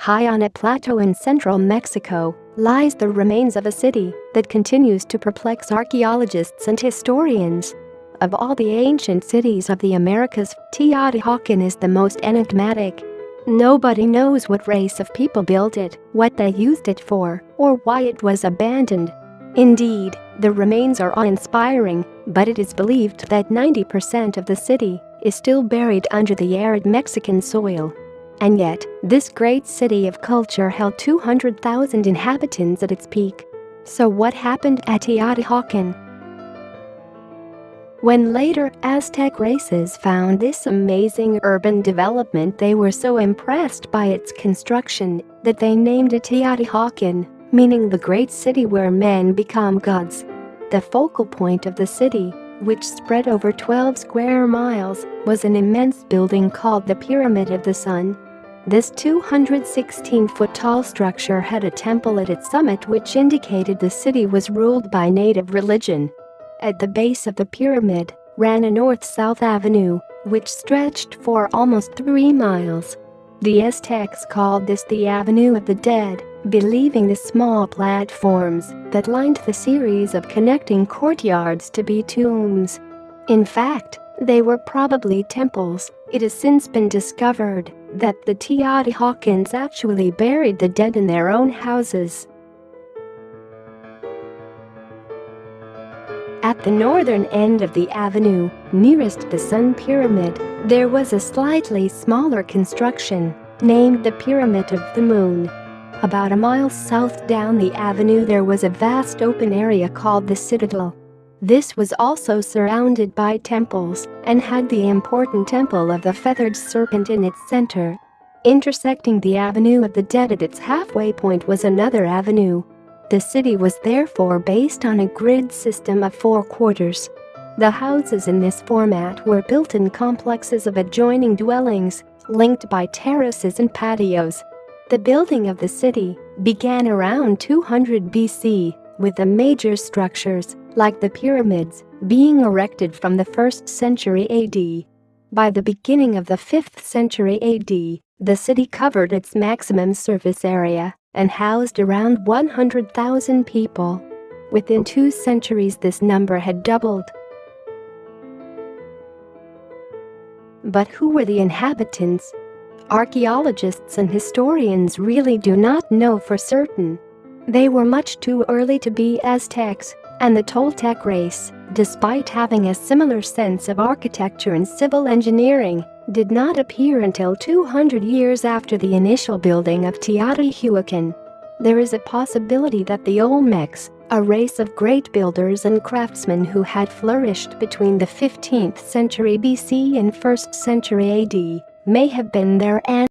High on a plateau in central Mexico lies the remains of a city that continues to perplex archaeologists and historians. Of all the ancient cities of the Americas, Teotihaucán is the most enigmatic. Nobody knows what race of people built it, what they used it for, or why it was abandoned. Indeed, the remains are awe-inspiring, but it is believed that 90% of the city is still buried under the arid Mexican soil. And yet, this great city of culture held 200,000 inhabitants at its peak. So what happened at Teotihaucán? When later Aztec races found this amazing urban development, they were so impressed by its construction that they named it Teotihuacan, meaning the great city where men become gods. The focal point of the city, which spread over 12 square miles, was an immense building called the Pyramid of the Sun. This 216-foot-tall structure had a temple at its summit, which indicated the city was ruled by native religion. At the base of the pyramid ran a north-south avenue, which stretched for almost 3 miles. The Aztecs called this the Avenue of the Dead, believing the small platforms that lined the series of connecting courtyards to be tombs. In fact, they were probably temples. It has since been discovered that the Teotihuacans actually buried the dead in their own houses. At the northern end of the avenue, nearest the Sun Pyramid, there was a slightly smaller construction named the Pyramid of the Moon. About a mile south down the avenue there was a vast open area called the Citadel. This was also surrounded by temples and had the important Temple of the Feathered Serpent in its center. Intersecting the Avenue of the Dead at its halfway point was another avenue. The city was therefore based on a grid system of 4 quarters. The houses in this format were built in complexes of adjoining dwellings, linked by terraces and patios. The building of the city began around 200 BC, with the major structures, like the pyramids, being erected from the 1st century AD. By the beginning of the 5th century AD, the city covered its maximum surface area and housed around 100,000 people. Within 2 centuries this number had doubled. But who were the inhabitants? Archaeologists and historians really do not know for certain. They were much too early to be Aztecs, and the Toltec race, despite having a similar sense of architecture and civil engineering, did not appear until 200 years after the initial building of Teotihuacan. There is a possibility that the Olmecs, a race of great builders and craftsmen who had flourished between the 15th century BC and 1st century AD, may have been their ancestors.